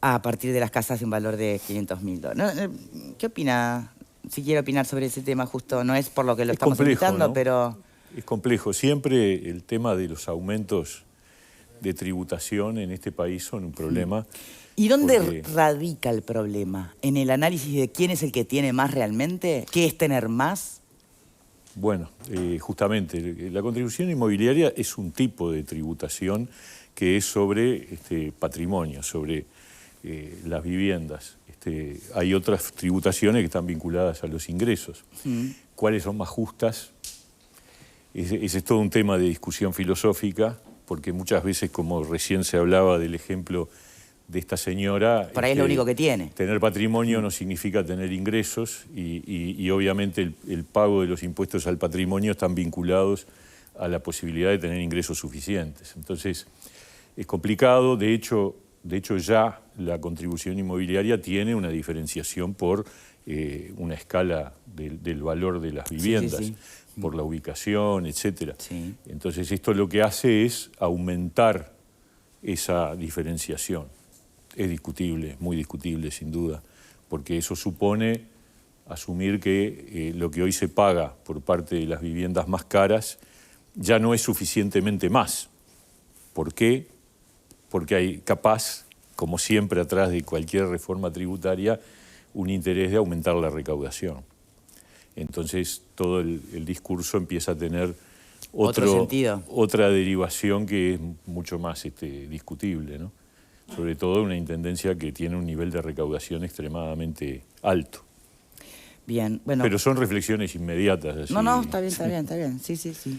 a partir de las casas de un valor de 500.000 dólares. ¿Qué opina? Si quiere opinar sobre ese tema, justo no es por lo que lo estamos invitando, ¿no? pero... Es complejo. Siempre el tema de los aumentos de tributación en este país son un problema. ¿Y dónde radica el problema? ¿En el análisis de quién es el que tiene más realmente? ¿Qué es tener más? Bueno, justamente, la contribución inmobiliaria es un tipo de tributación que es sobre patrimonio, sobre las viviendas. Hay otras tributaciones que están vinculadas a los ingresos. ¿Cuáles son más justas? Ese es todo un tema de discusión filosófica, porque muchas veces, como recién se hablaba del ejemplo de esta señora... Por ahí es lo único que tiene. Tener patrimonio no significa tener ingresos y obviamente el pago de los impuestos al patrimonio están vinculados a la posibilidad de tener ingresos suficientes. Entonces, es complicado. De hecho ya la contribución inmobiliaria tiene una diferenciación por una escala del valor de las viviendas, por la ubicación, etc. Entonces, esto lo que hace es aumentar esa diferenciación. Es discutible, muy discutible sin duda, porque eso supone asumir que lo que hoy se paga por parte de las viviendas más caras ya no es suficientemente más. ¿Por qué? Porque hay capaz, como siempre atrás de cualquier reforma tributaria, un interés de aumentar la recaudación. Entonces todo el discurso empieza a tener otra derivación que es mucho más discutible, ¿no? Sobre todo una intendencia que tiene un nivel de recaudación extremadamente alto. Bien, bueno... Pero son reflexiones inmediatas. Así. No, está bien. Sí.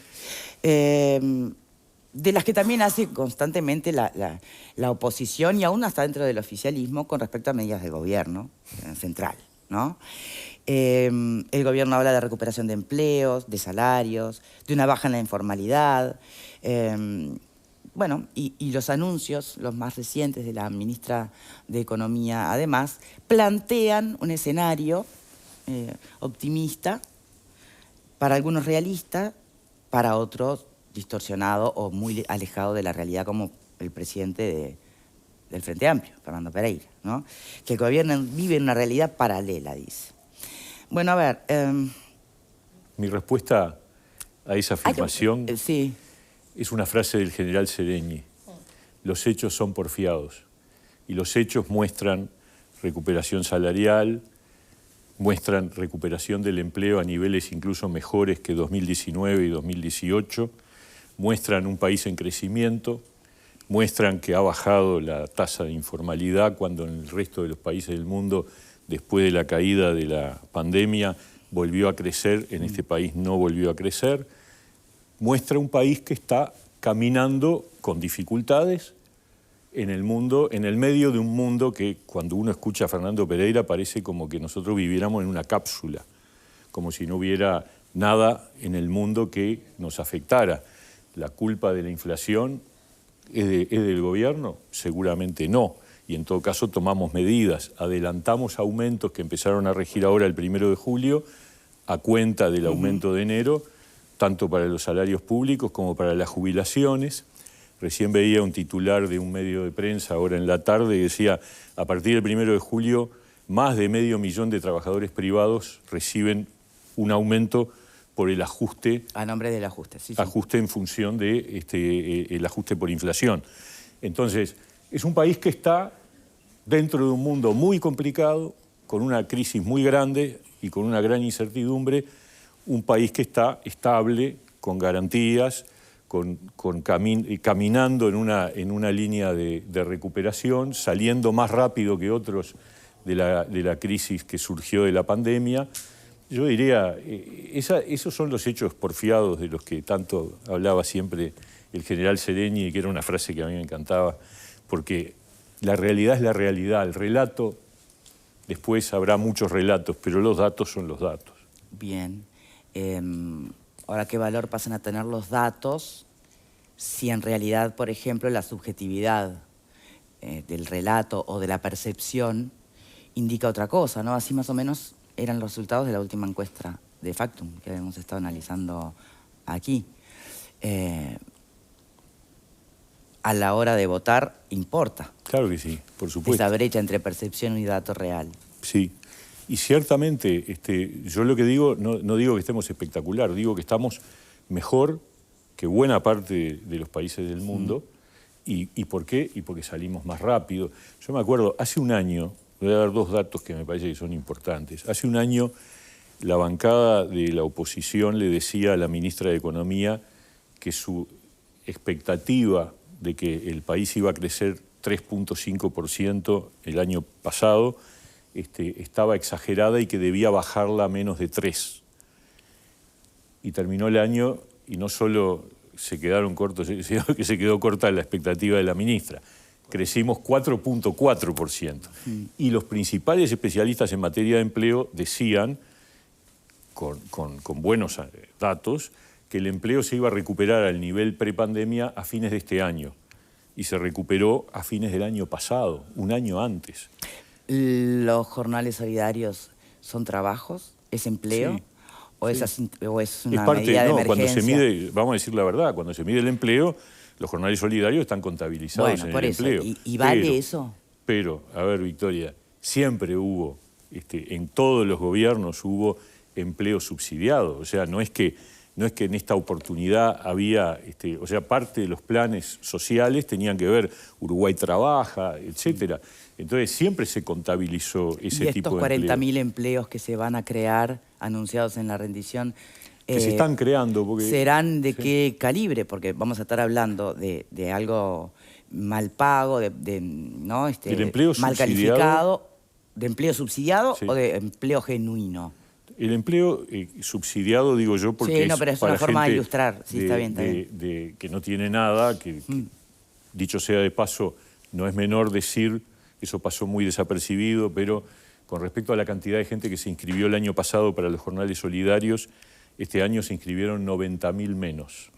De las que también hace constantemente la oposición y aún hasta dentro del oficialismo con respecto a medidas de gobierno central, ¿no? El gobierno habla de recuperación de empleos, de salarios, de una baja en la informalidad... Bueno, y los anuncios, los más recientes de la ministra de Economía, además, plantean un escenario optimista, para algunos realista, para otros distorsionado o muy alejado de la realidad, como el presidente del Frente Amplio, Fernando Pereira, ¿no? Que el gobierno vive en una realidad paralela, dice. Bueno, a ver... Mi respuesta a esa afirmación... Sí. Es una frase del general Seregni. Los hechos son porfiados. Y los hechos muestran recuperación salarial, muestran recuperación del empleo a niveles incluso mejores que 2019 y 2018, muestran un país en crecimiento, muestran que ha bajado la tasa de informalidad cuando en el resto de los países del mundo, después de la caída de la pandemia, volvió a crecer. En este país no volvió a crecer. Muestra un país que está caminando con dificultades en el mundo, en el medio de un mundo que cuando uno escucha a Fernando Pereira parece como que nosotros viviéramos en una cápsula, como si no hubiera nada en el mundo que nos afectara. ¿La culpa de la inflación es del gobierno? Seguramente no. Y en todo caso tomamos medidas, adelantamos aumentos que empezaron a regir ahora el 1 de julio a cuenta del aumento de enero, tanto para los salarios públicos como para las jubilaciones. Recién veía un titular de un medio de prensa ahora en la tarde que decía, a partir del 1 de julio, más de 500.000 de trabajadores privados reciben un aumento por el ajuste. A nombre del ajuste, sí. Ajuste en función de el ajuste por inflación. Entonces, es un país que está dentro de un mundo muy complicado, con una crisis muy grande y con una gran incertidumbre, un país que está estable, con garantías, caminando en una línea de recuperación, saliendo más rápido que otros de la crisis que surgió de la pandemia. Yo diría, esos son los hechos porfiados de los que tanto hablaba siempre el general Seregni, que era una frase que a mí me encantaba, porque la realidad es la realidad, el relato, después habrá muchos relatos, pero los datos son los datos. Bien. Ahora, ¿qué valor pasan a tener los datos si en realidad, por ejemplo, la subjetividad del relato o de la percepción indica otra cosa, ¿no? Así más o menos eran los resultados de la última encuesta de Factum que hemos estado analizando aquí. a la hora de votar importa. Claro que sí, por supuesto. Esa brecha entre percepción y dato real. Sí, y ciertamente yo lo que digo, no digo que estemos espectacular, digo que estamos mejor que buena parte de los países del mundo. ¿Y por qué? Y porque salimos más rápido. Yo me acuerdo, hace un año, voy a dar 2 datos que me parece que son importantes. Hace un año la bancada de la oposición le decía a la ministra de Economía que su expectativa de que el país iba a crecer 3.5% el año pasado estaba exagerada y que debía bajarla a menos de 3%. Y terminó el año y no solo se quedaron cortos, sino que se quedó corta la expectativa de la ministra. Crecimos 4.4%. Y los principales especialistas en materia de empleo decían, con buenos datos, que el empleo se iba a recuperar al nivel prepandemia a fines de este año. Y se recuperó a fines del año pasado, un año antes. ¿Los jornales solidarios son trabajos? ¿Es empleo? Sí. ¿O es una parte, medida de emergencia? Cuando se mide, vamos a decir la verdad, cuando se mide el empleo, los jornales solidarios están contabilizados en el empleo. ¿Y vale eso? Pero, a ver, Victoria, siempre hubo, en todos los gobiernos hubo empleo subsidiado. O sea, no es que en esta oportunidad había, o sea, parte de los planes sociales tenían que ver Uruguay Trabaja, etcétera. Entonces siempre se contabilizó ese tipo de empleo. Y estos 40.000 empleos que se van a crear, anunciados en la rendición, que se están creando. Porque, ¿serán de qué calibre? Porque vamos a estar hablando de algo mal pago, ¿no? ¿El empleo mal subsidiado? Calificado, ¿de empleo subsidiado o de empleo genuino? El empleo subsidiado, digo yo, porque pero es una forma de ilustrar. Sí, está bien. Que no tiene nada, que dicho sea de paso, no es menor decir, eso pasó muy desapercibido, pero con respecto a la cantidad de gente que se inscribió el año pasado para los jornales solidarios, este año se inscribieron 90.000 menos.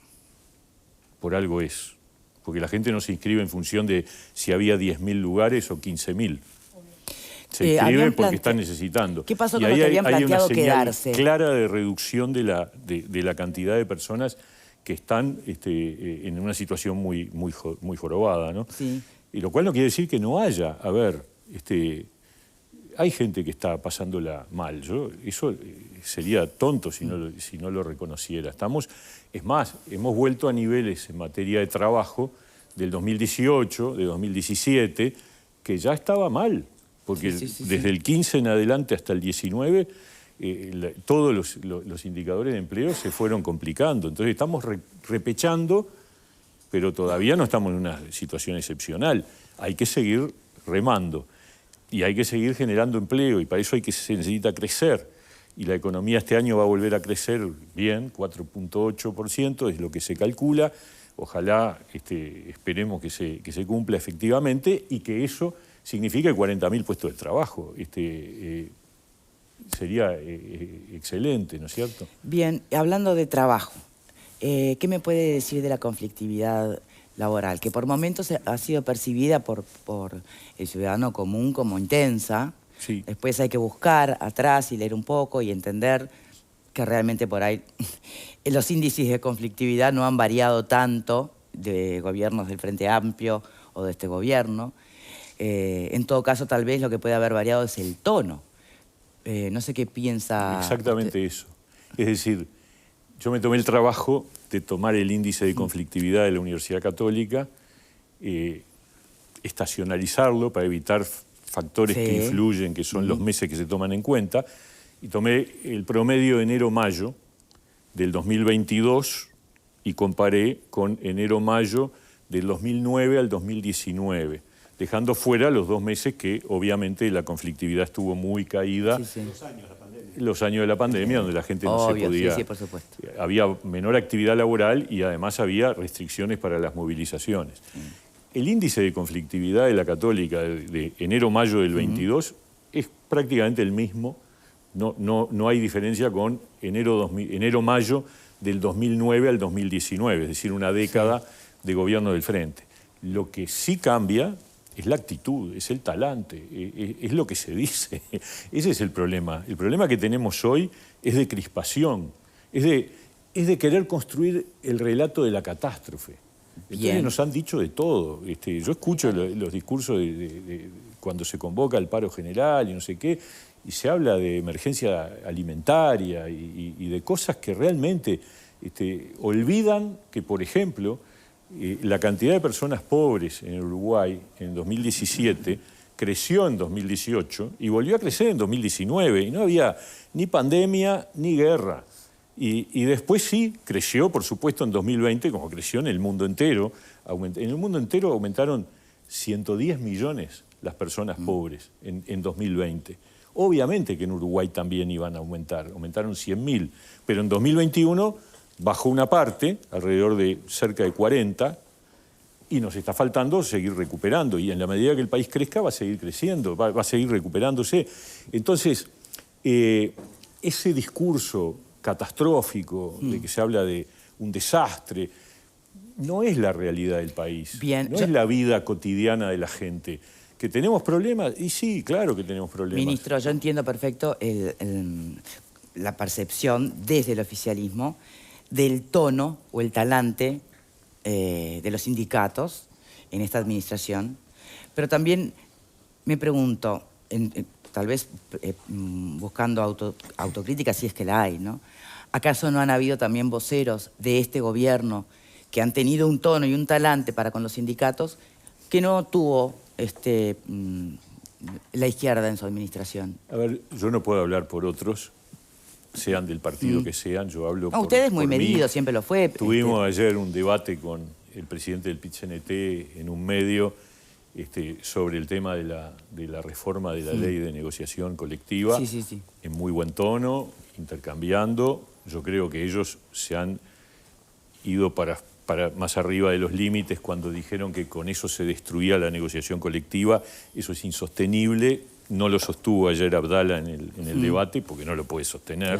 Por algo es. Porque la gente no se inscribe en función de si había 10.000 lugares o 15.000. Se inscribe porque están necesitando. ¿Qué pasó con los que habían planteado quedarse? Hay una señal clara de reducción de la cantidad de personas que están en una situación muy jorobada, ¿no? Sí. Y lo cual no quiere decir que no haya. A ver, hay gente que está pasándola mal. Eso sería tonto si no lo reconociera. Es más, hemos vuelto a niveles en materia de trabajo del 2018, de 2017, que ya estaba mal. Porque desde el 15 en adelante hasta el 19, todos los indicadores de empleo se fueron complicando. Entonces estamos repechando, pero todavía no estamos en una situación excepcional. Hay que seguir remando y hay que seguir generando empleo y para eso se necesita crecer. Y la economía este año va a volver a crecer bien, 4.8% es lo que se calcula. Ojalá esperemos que se cumpla efectivamente y que eso significa 40.000 puestos de trabajo. Sería excelente, ¿no es cierto? Bien, hablando de trabajo, ¿qué me puede decir de la conflictividad laboral? Que por momentos ha sido percibida por el ciudadano común como intensa. Sí. Después hay que buscar atrás y leer un poco y entender que realmente por ahí los índices de conflictividad no han variado tanto de gobiernos del Frente Amplio o de este gobierno. En todo caso, tal vez lo que puede haber variado es el tono. No sé qué piensa... Exactamente eso. Es decir, yo me tomé el trabajo de tomar el índice de conflictividad de la Universidad Católica, estacionalizarlo para evitar factores que influyen, que son los meses que se toman en cuenta, y tomé el promedio enero-mayo del 2022 y comparé con enero-mayo del 2009 al 2019. Dejando fuera los 2 meses que obviamente la conflictividad estuvo muy caída. Los años de la pandemia, donde la gente no se podía... Sí, por supuesto. Había menor actividad laboral y además había restricciones para las movilizaciones. El índice de conflictividad de la Católica de enero-mayo del 22 es prácticamente el mismo. No hay diferencia con enero-mayo del 2009 al 2019, es decir, una década de gobierno del Frente. Lo que sí cambia es la actitud, es el talante, es lo que se dice. Ese es el problema. El problema que tenemos hoy es de crispación, es de querer construir el relato de la catástrofe. Entonces Bien. nos han dicho de todo. Yo escucho los discursos de cuando se convoca el paro general y no sé qué, y se habla de emergencia alimentaria y de cosas que realmente olvidan que, por ejemplo, la cantidad de personas pobres en Uruguay en 2017 creció en 2018 y volvió a crecer en 2019, y no había ni pandemia ni guerra. Y después sí, creció, por supuesto, en 2020, como creció en el mundo entero. En el mundo entero aumentaron 110 millones las personas pobres en 2020. Obviamente que en Uruguay también iban a aumentar, aumentaron 100.000, pero en 2021 bajó una parte, alrededor de cerca de 40, y nos está faltando seguir recuperando. Y en la medida que el país crezca, va a seguir creciendo, va a seguir recuperándose. Entonces, ese discurso catastrófico de que se habla de un desastre, no es la realidad del país. Bien, no es la vida cotidiana de la gente. ¿Que tenemos problemas? Y sí, claro que tenemos problemas. Ministro, yo entiendo perfecto la percepción desde el oficialismo del tono o el talante de los sindicatos en esta administración, pero también me pregunto, tal vez buscando autocrítica si es que la hay, ¿no? ¿Acaso no han habido también voceros de este gobierno que han tenido un tono y un talante para con los sindicatos que no tuvo la izquierda en su administración? A ver, yo no puedo hablar por otros, sean del partido que sean, yo hablo por usted es muy medido, siempre lo fue. Tuvimos ayer un debate con el presidente del PIT-CNT en un medio sobre el tema de la reforma de la ley de negociación colectiva, en muy buen tono, intercambiando. Yo creo que ellos se han ido para más arriba de los límites cuando dijeron que con eso se destruía la negociación colectiva. Eso es insostenible. No lo sostuvo ayer Abdala en el debate, porque no lo puede sostener.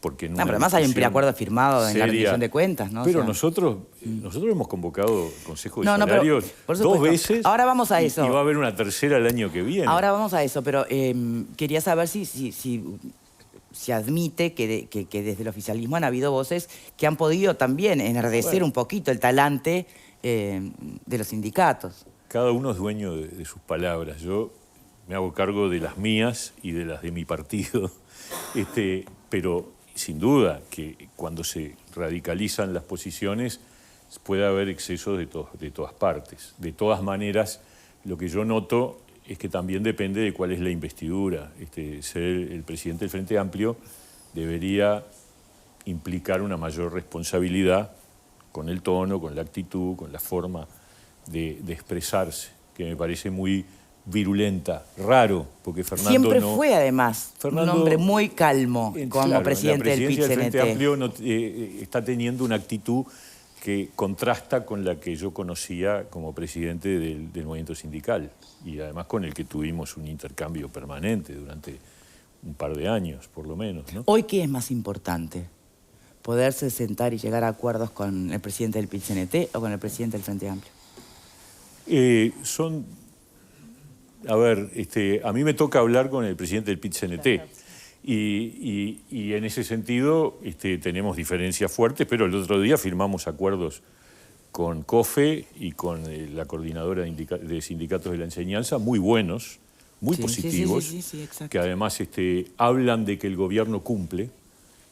Porque pero además hay un preacuerdo firmado en la rendición de cuentas, ¿no? Pero nosotros hemos convocado el Consejo de Salarios dos veces. Ahora vamos a eso. Y va a haber una tercera el año que viene. Ahora vamos a eso, pero quería saber si admite que desde el oficialismo han habido voces que han podido también enardecer un poquito el talante de los sindicatos. Cada uno es dueño de sus palabras. Yo me hago cargo de las mías y de las de mi partido. Pero sin duda que cuando se radicalizan las posiciones puede haber excesos de todas partes. De todas maneras, lo que yo noto es que también depende de cuál es la investidura. Ser el presidente del Frente Amplio debería implicar una mayor responsabilidad con el tono, con la actitud, con la forma de expresarse, que me parece muy virulenta, raro, porque Fernando siempre fue además un hombre muy calmo como presidente del PIT-CNT. La presidencia del Frente Amplio está teniendo una actitud que contrasta con la que yo conocía como presidente del movimiento sindical, y además con el que tuvimos un intercambio permanente durante un par de años, por lo menos, ¿no? ¿Hoy qué es más importante? ¿Poderse sentar y llegar a acuerdos con el presidente del PIT-CNT o con el presidente del Frente Amplio? A mí me toca hablar con el presidente del PIT-CNT. Y en ese sentido tenemos diferencias fuertes, pero el otro día firmamos acuerdos con COFE y con la coordinadora de sindicatos de la enseñanza, muy buenos, muy positivos, que además hablan de que el gobierno cumple,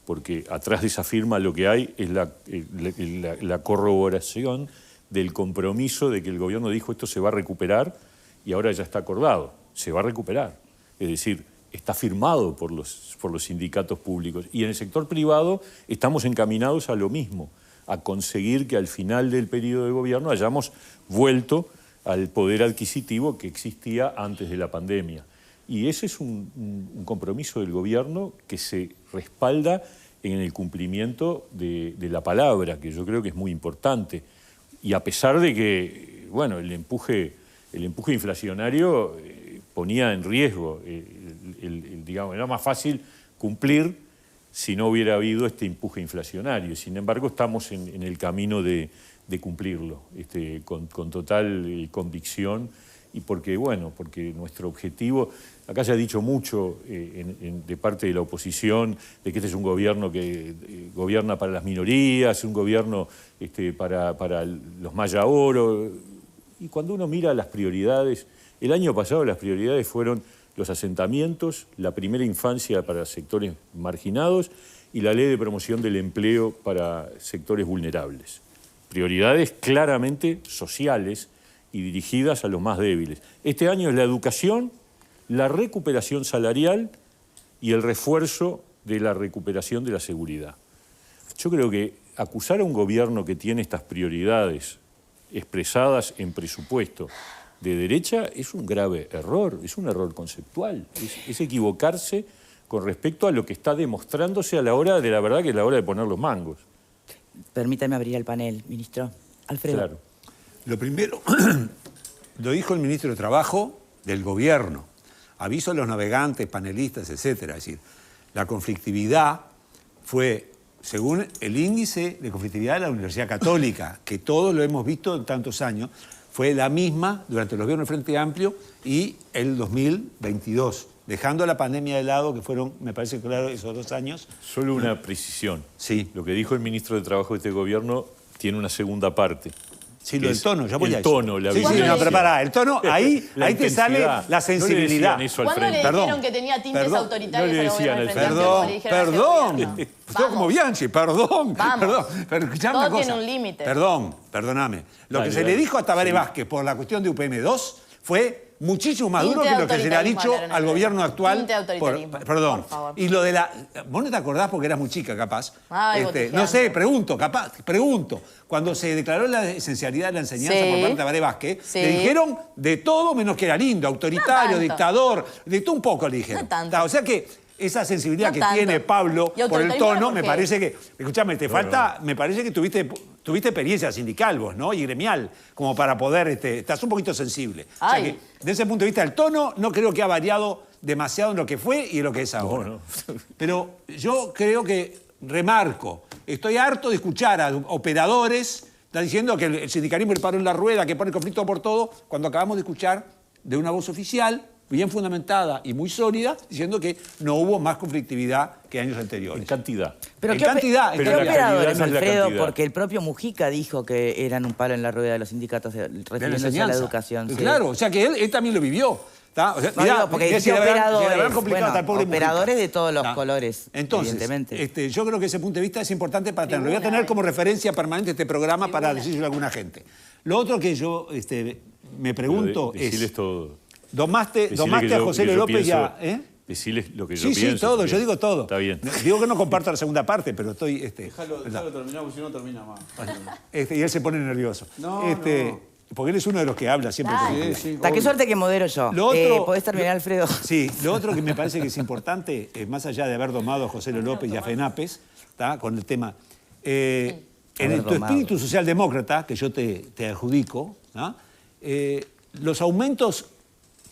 porque atrás de esa firma lo que hay es la corroboración del compromiso de que el gobierno dijo esto se va a recuperar y ahora ya está acordado, se va a recuperar. Es decir, está firmado por los sindicatos públicos. Y en el sector privado estamos encaminados a lo mismo, a conseguir que al final del periodo de gobierno hayamos vuelto al poder adquisitivo que existía antes de la pandemia. Y ese es un compromiso del gobierno que se respalda en el cumplimiento de la palabra, que yo creo que es muy importante. Y a pesar de que, bueno, el empuje inflacionario ponía en riesgo, digamos, era más fácil cumplir si no hubiera habido este empuje inflacionario. Sin embargo, estamos en el camino de cumplirlo, con total convicción y porque, bueno, porque nuestro objetivo, acá se ha dicho mucho de parte de la oposición, de que este es un gobierno que gobierna para las minorías, un gobierno para los maya oro, y cuando uno mira las prioridades, el año pasado las prioridades fueron los asentamientos, la primera infancia para sectores marginados y la ley de promoción del empleo para sectores vulnerables. Prioridades claramente sociales y dirigidas a los más débiles. Este año es la educación, la recuperación salarial y el refuerzo de la recuperación de la seguridad. Yo creo que acusar a un gobierno que tiene estas prioridades expresadas en presupuesto de derecha es un grave error, es un error conceptual, es equivocarse con respecto a lo que está demostrándose a la hora de la verdad, que es la hora de poner los mangos. Permítame abrir el panel, ministro. Alfredo. Claro. Lo primero, lo dijo el ministro de Trabajo del gobierno. Aviso a los navegantes, panelistas, etcétera. Es decir, la conflictividad fue, según el índice de conflictividad de la Universidad Católica, que todos lo hemos visto en tantos años, fue la misma durante los gobiernos del Frente Amplio y el 2022, dejando la pandemia de lado, que fueron, me parece claro, esos 2 años. Solo una precisión. Sí. Lo que dijo el ministro de Trabajo de este gobierno tiene una segunda parte. Sí, lo del tono, ya voy a el eso. tono, la sí, violencia. no, pero pará, el tono, ahí te sale la sensibilidad. No le decían eso al ¿Cuándo le frente. dijeron que tenía tintes autoritarios no le al decían gobierno del al Frente frente. Amplio, como le dijeron hace Perdón, gobierno? todo como Bianchi, perdón. Vamos. Perdón, pero escuchame Todo una cosa. tiene un límite. Perdóname. Lo Dale, que se dale. le dijo a Tabaré Sí. Vázquez por la cuestión de UPM2 fue muchísimo más duro Tinte que lo que se le ha autoritarismo dicho hablaron al entre gobierno ellos. actual. Tinte autoritarismo, Perdón. por favor. Y lo de la... Vos no te acordás porque eras muy chica, capaz. Ay, No sé, botijeando. pregunto. Cuando se declaró la esencialidad de la enseñanza Sí. por parte de Tabaré Vázquez, Sí. le dijeron de todo menos que era lindo, autoritario, No tanto. dictador, de todo un poco le dijeron. No tanto. O sea que esa sensibilidad No que tanto. tiene Pablo Y por el autoritarismo tono, ¿por me qué? parece que... Escúchame, me parece que tuviste experiencia sindical vos, ¿no? Y gremial, como para poder... estás un poquito sensible. O sea Ay. que, desde ese punto de vista, el tono no creo que ha variado demasiado en lo que fue y en lo que es ahora. No. Pero yo creo que, remarco, estoy harto de escuchar a operadores están diciendo que el sindicalismo le paró en la rueda, que pone conflicto por todo, cuando acabamos de escuchar de una voz oficial bien fundamentada y muy sólida, diciendo que no hubo más conflictividad que años anteriores. En cantidad. Pero En ¿qué, cantidad, ¿qué pero la calidad operadores, no es la Alfredo? cantidad. Porque el propio Mujica dijo que eran un palo en la rueda de los sindicatos refiriéndose a la educación. Sí. Claro, o sea que él también lo vivió. ¿Tá? O sea, No, digo, porque mirá, dijiste le habrán operadores, complicado hasta el pobre Mujica. operadores de todos los ¿Tá? colores, Entonces, evidentemente. yo creo que ese punto de vista es importante para tenerlo. Voy a tener como referencia permanente este programa para decirlo a alguna gente. Lo otro que yo me pregunto Deciles es... todo. Domaste a José que López pienso, ya... Deciles lo que yo Sí, pienso. sí, todo, porque yo digo todo. Está bien. Digo que no comparto la segunda parte, pero estoy... Déjalo terminar, porque si no termina más. y él se pone nervioso. No. Porque él es uno de los que habla siempre. Dale. Sí, Hasta qué suerte que modero yo. Lo otro- ¿Podés terminar, Alfredo? Sí, lo otro que me parece que es importante, más allá de haber domado a José López y a FENAPES, ¿tá? Con el tema, en Haber tu domado. espíritu socialdemócrata, que yo te adjudico, ¿tá? Los aumentos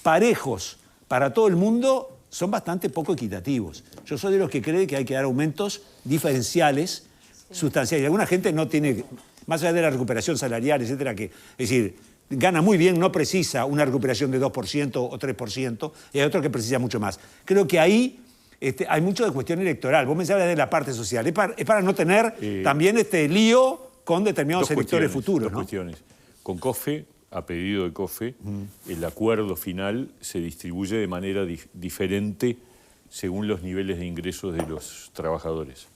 parejos para todo el mundo son bastante poco equitativos. Yo soy de los que cree que hay que dar aumentos diferenciales, sustanciales. Y alguna gente no tiene, más allá de la recuperación salarial, etcétera, que, es decir, gana muy bien, no precisa una recuperación de 2% o 3%, y hay otro que precisa mucho más. Creo que ahí hay mucho de cuestión electoral. Vos me hablas de la parte social. Es para no tener también lío con determinados electores futuros, Dos ¿no? cuestiones. Con COFE, a pedido de COFE, el acuerdo final se distribuye de manera diferente según los niveles de ingresos de los trabajadores.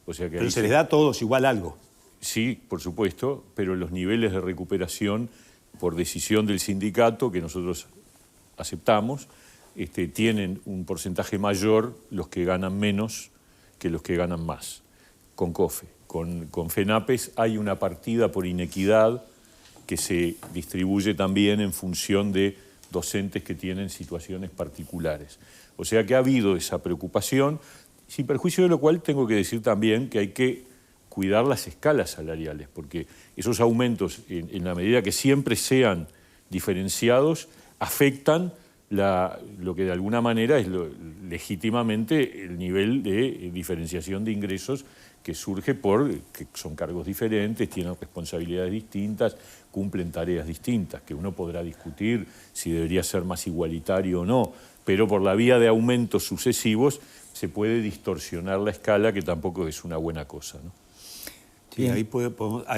O sea que Pero ahí se les da a todos igual algo. Sí, por supuesto, pero los niveles de recuperación por decisión del sindicato, que nosotros aceptamos, tienen un porcentaje mayor los que ganan menos que los que ganan más. Con COFE. Con FENAPES hay una partida por inequidad que se distribuye también en función de docentes que tienen situaciones particulares. O sea que ha habido esa preocupación, sin perjuicio de lo cual tengo que decir también que hay que cuidar las escalas salariales, porque esos aumentos, en la medida que siempre sean diferenciados, afectan lo que de alguna manera es legítimamente el nivel de diferenciación de ingresos que surge porque son cargos diferentes, tienen responsabilidades distintas, cumplen tareas distintas, que uno podrá discutir si debería ser más igualitario o no, pero por la vía de aumentos sucesivos se puede distorsionar la escala, que tampoco es una buena cosa, ¿no? Sí, hay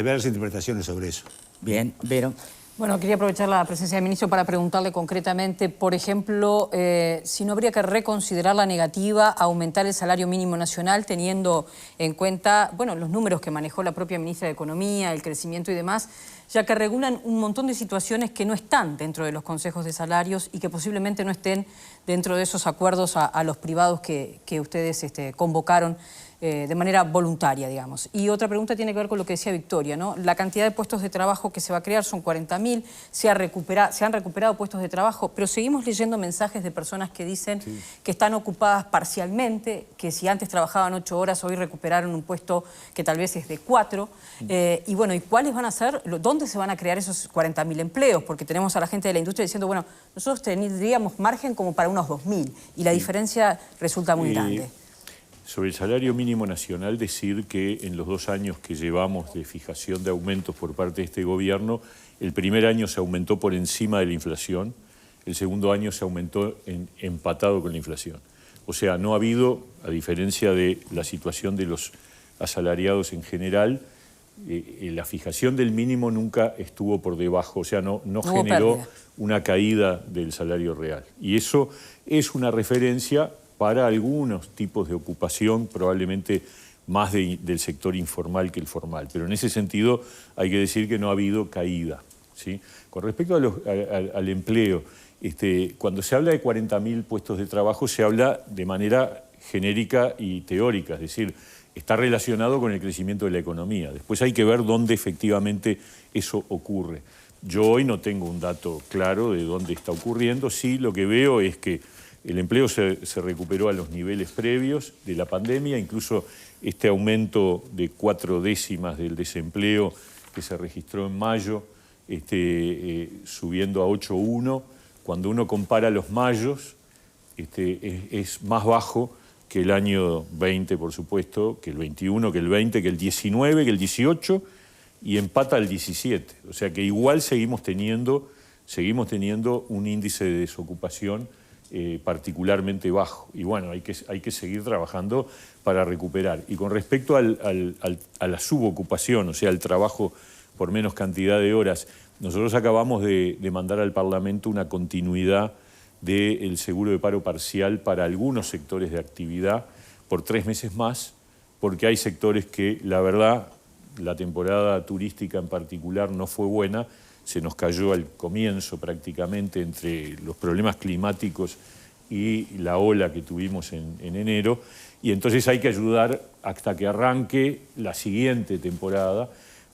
varias interpretaciones sobre eso. Bien, Vero. Bueno, quería aprovechar la presencia del ministro para preguntarle concretamente, por ejemplo, si no habría que reconsiderar la negativa a aumentar el salario mínimo nacional, teniendo en cuenta, bueno, los números que manejó la propia ministra de Economía, el crecimiento y demás, ya que regulan un montón de situaciones que no están dentro de los consejos de salarios y que posiblemente no estén dentro de esos acuerdos a los privados que ustedes convocaron de manera voluntaria, digamos. Y otra pregunta tiene que ver con lo que decía Victoria, ¿no? La cantidad de puestos de trabajo que se va a crear son 40.000, se han recuperado puestos de trabajo, pero seguimos leyendo mensajes de personas que dicen que están ocupadas parcialmente, que si antes trabajaban 8 horas, hoy recuperaron un puesto que tal vez es de 4. Y bueno, ¿y cuáles van a ser? ¿Dónde se van a crear esos 40.000 empleos? Porque tenemos a la gente de la industria diciendo, bueno, nosotros tendríamos margen como para unos 2.000 y la diferencia resulta muy grande. Sobre el salario mínimo nacional, decir que en los 2 años que llevamos de fijación de aumentos por parte de este gobierno, el primer año se aumentó por encima de la inflación, el segundo año se aumentó empatado con la inflación. O sea, no ha habido, a diferencia de la situación de los asalariados en general, la fijación del mínimo nunca estuvo por debajo, o sea, no generó una caída del salario real. Y eso es una referencia para algunos tipos de ocupación, probablemente más del sector informal que el formal. Pero en ese sentido hay que decir que no ha habido caída, ¿sí? Con respecto al empleo, cuando se habla de 40.000 puestos de trabajo, se habla de manera genérica y teórica, es decir, está relacionado con el crecimiento de la economía. Después hay que ver dónde efectivamente eso ocurre. Yo hoy no tengo un dato claro de dónde está ocurriendo, sí lo que veo es que el empleo se recuperó a los niveles previos de la pandemia, incluso este aumento de 4 décimas del desempleo que se registró en mayo, subiendo a 8,1, cuando uno compara los mayos, es más bajo que el año 20, por supuesto, que el 21, que el 20, que el 19, que el 18, y empata al 17. O sea que igual seguimos teniendo un índice de desocupación particularmente bajo. Y bueno, hay que seguir trabajando para recuperar. Y con respecto a la subocupación, o sea, el trabajo por menos cantidad de horas, nosotros acabamos de mandar al Parlamento una continuidad del seguro de paro parcial para algunos sectores de actividad por 3 meses más, porque hay sectores que, la verdad, la temporada turística en particular no fue buena, se nos cayó al comienzo prácticamente entre los problemas climáticos y la ola que tuvimos en enero, y entonces hay que ayudar hasta que arranque la siguiente temporada,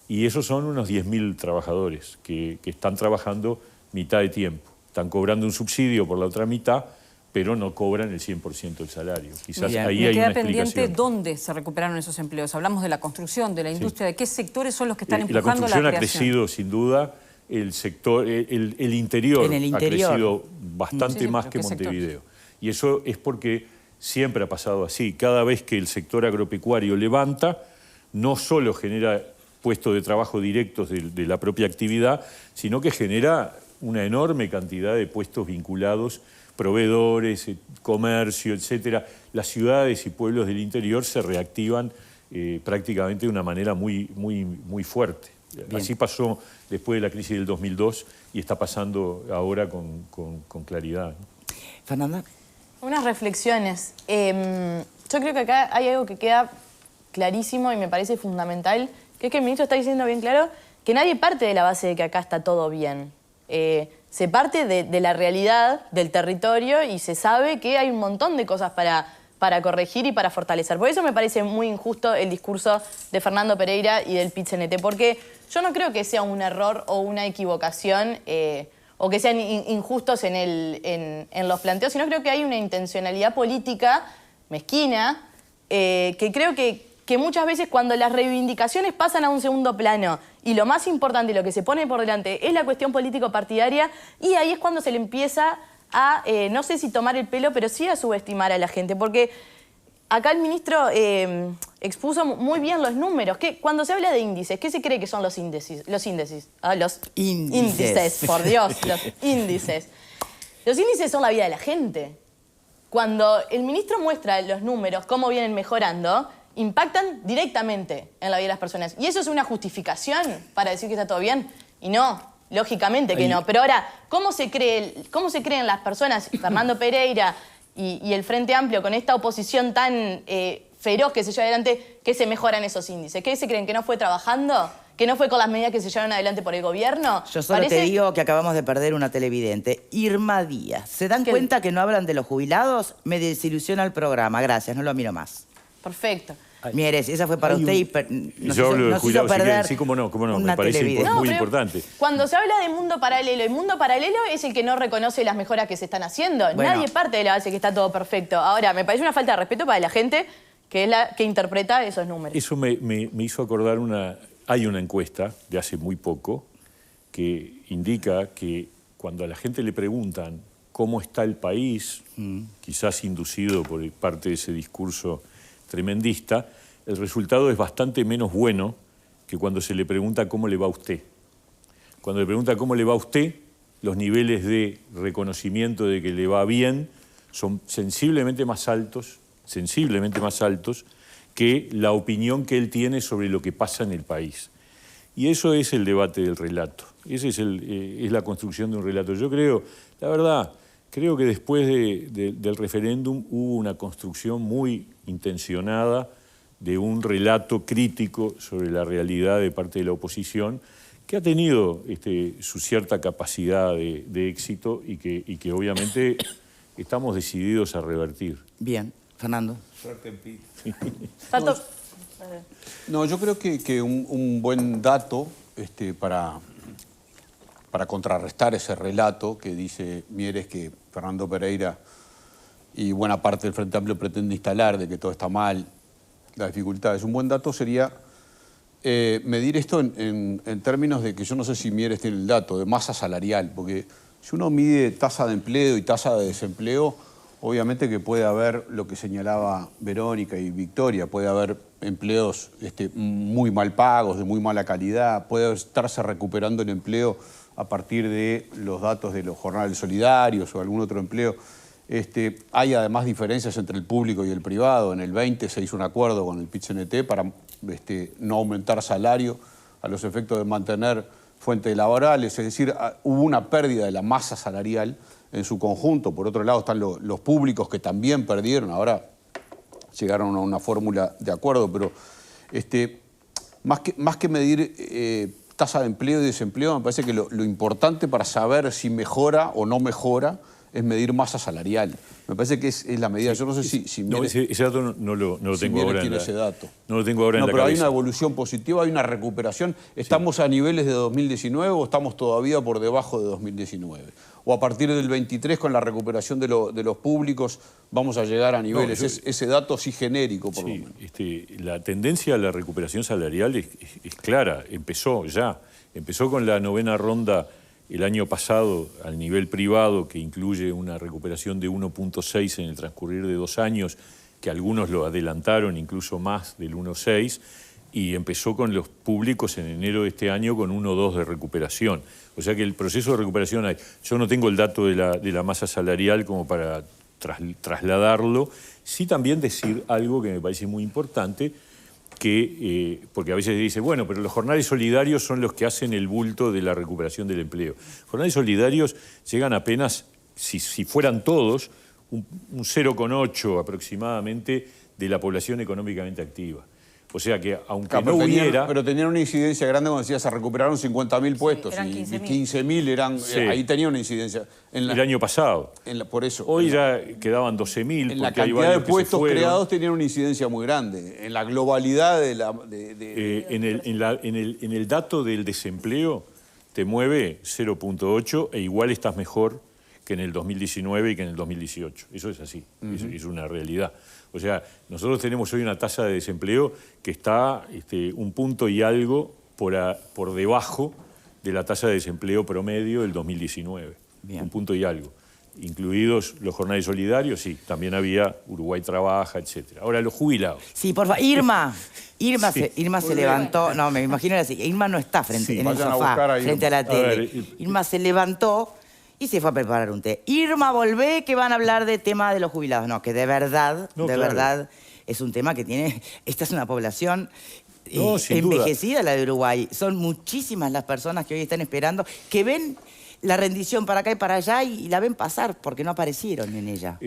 y esos son unos 10.000 trabajadores que están trabajando mitad de tiempo. Están cobrando un subsidio por la otra mitad, pero no cobran el 100% del salario. Quizás Bien. ahí Me hay queda una pendiente explicación. dónde se recuperaron esos empleos. Hablamos de la construcción, de la industria, ¿de qué sectores son los que están La empujando la construcción ha creación? crecido, sin duda. El sector, el interior, En el ha interior. crecido bastante Sí, más pero que ¿qué sector? Montevideo. Y eso es porque siempre ha pasado así. Cada vez que el sector agropecuario levanta, no solo genera puestos de trabajo directos de la propia actividad, sino que genera una enorme cantidad de puestos vinculados, proveedores, comercio, etcétera. Las ciudades y pueblos del interior se reactivan prácticamente de una manera muy fuerte. Bien. Así pasó después de la crisis del 2002 y está pasando ahora con claridad, ¿no? Fernanda. Unas reflexiones. Yo creo que acá hay algo que queda clarísimo y me parece fundamental, que es que el ministro está diciendo bien claro que nadie parte de la base de que acá está todo bien. Se parte de la realidad del territorio y se sabe que hay un montón de cosas para corregir y para fortalecer. Por eso me parece muy injusto el discurso de Fernando Pereira y del PIT-CNT, porque yo no creo que sea un error o una equivocación o que sean injustos en los planteos, sino creo que hay una intencionalidad política mezquina que creo que muchas veces cuando las reivindicaciones pasan a un segundo plano y lo más importante, lo que se pone por delante, es la cuestión político-partidaria, y ahí es cuando se le empieza a, no sé si tomar el pelo, pero sí a subestimar a la gente. Porque acá el ministro expuso muy bien los números. Cuando se habla de índices, ¿qué se cree que son los índices? Los índices. Los índices, por Dios, los índices. Los índices son la vida de la gente. Cuando el ministro muestra los números, cómo vienen mejorando, impactan directamente en la vida de las personas. ¿Y eso es una justificación para decir que está todo bien? Y no, lógicamente que no. Pero ahora, ¿cómo se creen las personas, Fernando Pereira y el Frente Amplio, con esta oposición tan feroz que se lleva adelante, que se mejoran esos índices? ¿Qué se creen? ¿Que no fue trabajando? ¿Que no fue con las medidas que se llevaron adelante por el gobierno? Yo solo te digo que acabamos de perder una televidente, Irma Díaz. ¿Se dan cuenta que no hablan de los jubilados? Me desilusiona el programa. Gracias, no lo miro más. Perfecto. Mieres, esa fue para usted y yo hablo de jubilados, perder sí, cómo no, me parece muy importante. Cuando se habla de mundo paralelo, el mundo paralelo es el que no reconoce las mejoras que se están haciendo. Bueno. Nadie parte de la base que está todo perfecto. Ahora, me parece una falta de respeto para la gente que es la que interpreta esos números. Eso me hizo acordar hay una encuesta de hace muy poco que indica que cuando a la gente le preguntan cómo está el país, quizás inducido por parte de ese discurso tremendista, el resultado es bastante menos bueno que cuando se le pregunta cómo le va a usted. Cuando le pregunta cómo le va a usted, los niveles de reconocimiento de que le va bien son sensiblemente más altos que la opinión que él tiene sobre lo que pasa en el país. Y eso es el debate del relato. Esa es la construcción de un relato. Yo creo, la verdad, creo que después del referéndum hubo una construcción muy intencionada de un relato crítico sobre la realidad de parte de la oposición, que ha tenido su cierta capacidad de éxito y que obviamente estamos decididos a revertir. Bien. Fernando. Suerte en pi. No, yo creo que un buen dato para contrarrestar ese relato que dice Mieres que Fernando Pereira y buena parte del Frente Amplio pretende instalar de que todo está mal, las dificultades. Un buen dato sería medir esto en términos de que yo no sé si Mieres tiene el dato, de masa salarial, porque si uno mide tasa de empleo y tasa de desempleo, obviamente que puede haber lo que señalaba Verónica y Victoria, puede haber empleos muy mal pagos, de muy mala calidad, puede estarse recuperando el empleo a partir de los datos de los jornales solidarios o algún otro empleo. Hay además diferencias entre el público y el privado. En el 20 se hizo un acuerdo con el PIT-CNT para no aumentar salario a los efectos de mantener fuentes laborales, es decir, hubo una pérdida de la masa salarial en su conjunto. Por otro lado están los públicos que también perdieron, ahora llegaron a una fórmula de acuerdo, pero más que medir tasa de empleo y desempleo, me parece que lo importante para saber si mejora o no mejora es medir masa salarial. Me parece que es la medida. Yo no sé si no, ese dato no lo tengo ahora. Tiene ese dato. No lo tengo ahora en la cabeza. Pero hay una evolución positiva, hay una recuperación. ¿Estamos a niveles de 2019 o estamos todavía por debajo de 2019? ¿O a partir del 23 con la recuperación de los públicos vamos a llegar a niveles? Ese dato sí genérico, por lo menos. La tendencia a la recuperación salarial es clara. Empezó con la 9ª ronda el año pasado al nivel privado, que incluye una recuperación de 1.6 en el transcurrir de 2 años, que algunos lo adelantaron incluso más del 1.6, y empezó con los públicos en enero de este año con 1.2 de recuperación. O sea que el proceso de recuperación hay. Yo no tengo el dato de la masa salarial como para trasladarlo. Sí también decir algo que me parece muy importante, porque a veces dice, bueno, pero los jornales solidarios son los que hacen el bulto de la recuperación del empleo. Jornales solidarios llegan apenas, si fueran todos, un 0,8 aproximadamente de la población económicamente activa. O sea que, aunque no hubiera... Pero tenían una incidencia grande cuando decías, se recuperaron 50.000 puestos. Eran y 15.000. 15.000 eran... Sí. Ahí tenía una incidencia. El año pasado. Por eso. Hoy ya quedaban 12.000. En la cantidad de puestos creados tenían una incidencia muy grande. En la globalidad de la... En el dato del desempleo te mueve 0.8 e igual estás mejor que en el 2019 y que en el 2018. Eso es así, es una realidad. O sea, nosotros tenemos hoy una tasa de desempleo que está un punto y algo por debajo de la tasa de desempleo promedio del 2019. Bien. Un punto y algo. incluidos los jornales solidarios, sí, también había Uruguay Trabaja, etc. Ahora, los jubilados. Sí, por favor. Irma Sí. se levantó. No, me imagino así. Irma no está en el vayan a buscar sofá, a Irma. frente a la tele. Irma se levantó y se fue a preparar un té. Irma, volvé, que van a hablar de tema de los jubilados. No, que de verdad, No, de claro. verdad, es un tema que tiene... Esta es una población... No, sin duda. envejecida la de Uruguay. Son muchísimas las personas que hoy están esperando, que ven la rendición para acá y para allá y la ven pasar porque no aparecieron en ella.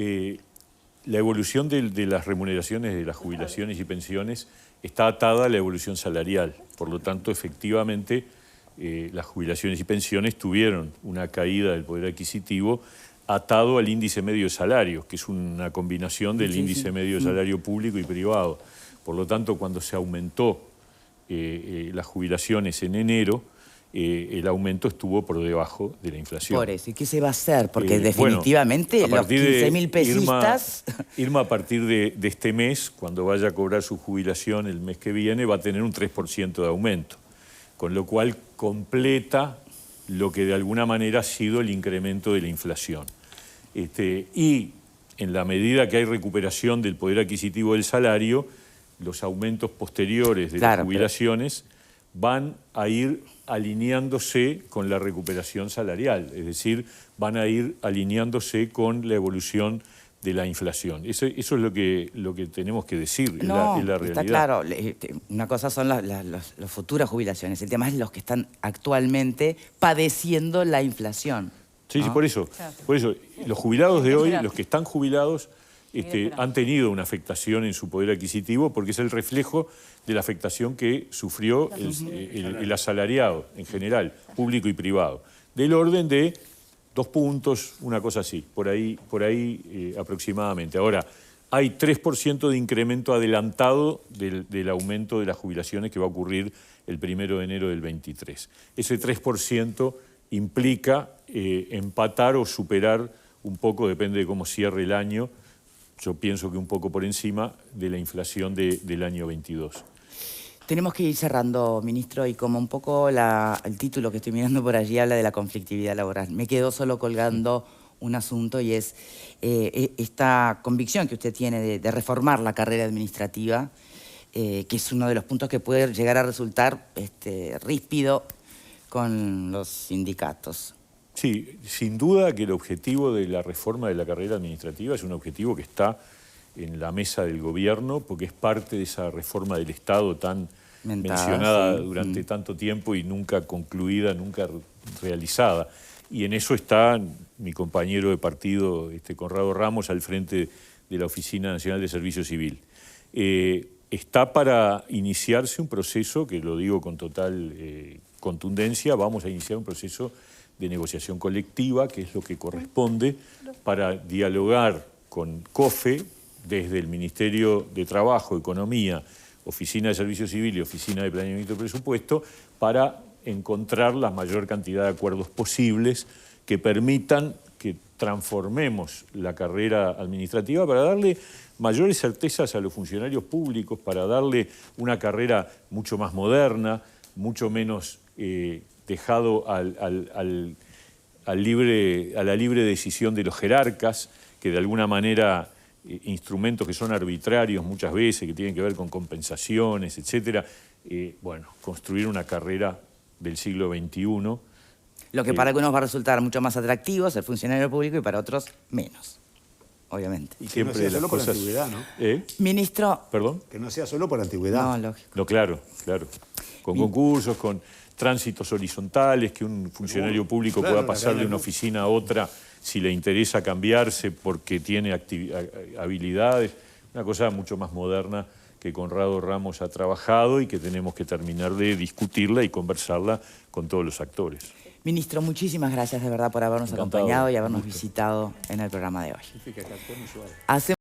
La evolución de las remuneraciones de las jubilaciones y pensiones está atada a la evolución salarial. Por lo tanto, efectivamente, las jubilaciones y pensiones tuvieron una caída del poder adquisitivo atado al índice medio de salarios, que es una combinación del índice medio de salario público y privado. Por lo tanto, cuando se aumentó las jubilaciones en enero, el aumento estuvo por debajo de la inflación. Por eso, ¿y qué se va a hacer? Porque Bueno, definitivamente a los partir de 15.000 pesistas... Irma, a partir de este mes, cuando vaya a cobrar su jubilación el mes que viene, va a tener un 3% de aumento, con lo cual completa lo que de alguna manera ha sido el incremento de la inflación. Y en la medida que hay recuperación del poder adquisitivo del salario, los aumentos posteriores de las jubilaciones van a ir alineándose con la recuperación salarial, es decir, van a ir alineándose con la evolución de la inflación. Eso es lo que tenemos que decir, No, es la realidad. está claro. Una cosa son las futuras jubilaciones, el tema es los que están actualmente padeciendo la inflación. Sí, ¿no? sí, por eso. Los jubilados de hoy, los que están jubilados, han tenido una afectación en su poder adquisitivo porque es el reflejo de la afectación que sufrió el asalariado en general, público y privado. Del orden de 2 puntos, una cosa así, por ahí aproximadamente. Ahora, hay 3% de incremento adelantado del aumento de las jubilaciones que va a ocurrir el 1 de enero del 23. Ese 3% implica empatar o superar un poco, depende de cómo cierre el año, yo pienso que un poco por encima de la inflación del año 22. Tenemos que ir cerrando, ministro, y como un poco el título que estoy mirando por allí habla de la conflictividad laboral. Me quedó solo colgando un asunto y es esta convicción que usted tiene de reformar la carrera administrativa, que es uno de los puntos que puede llegar a resultar ríspido con los sindicatos. Sí, sin duda que el objetivo de la reforma de la carrera administrativa es un objetivo que está en la mesa del gobierno porque es parte de esa reforma del Estado tan mencionada durante tanto tiempo y nunca concluida, nunca realizada. Y en eso está mi compañero de partido, Conrado Ramos, al frente de la Oficina Nacional de Servicio Civil. Está para iniciarse un proceso, que lo digo con total contundencia, vamos a iniciar un proceso de negociación colectiva, que es lo que corresponde, para dialogar con COFE, desde el Ministerio de Trabajo, Economía, Oficina de Servicio Civil y Oficina de Planeamiento y Presupuesto, para encontrar la mayor cantidad de acuerdos posibles que permitan que transformemos la carrera administrativa para darle mayores certezas a los funcionarios públicos, para darle una carrera mucho más moderna, mucho menos dejado a la libre decisión de los jerarcas, que de alguna manera instrumentos que son arbitrarios muchas veces, que tienen que ver con compensaciones, etcétera. Bueno, construir una carrera del siglo XXI. Lo que para algunos va a resultar mucho más atractivo, ser funcionario público, y para otros menos, obviamente. Y que no sea solo por antigüedad, ¿no? Ministro... ¿Perdón? Que no sea solo por antigüedad. No, lógico. No, claro. Con concursos, con tránsitos horizontales, que un funcionario público pueda pasar de una oficina a otra si le interesa cambiarse porque tiene habilidades. Una cosa mucho más moderna que Conrado Ramos ha trabajado y que tenemos que terminar de discutirla y conversarla con todos los actores. Ministro, muchísimas gracias de verdad por habernos acompañado y habernos visitado en el programa de hoy.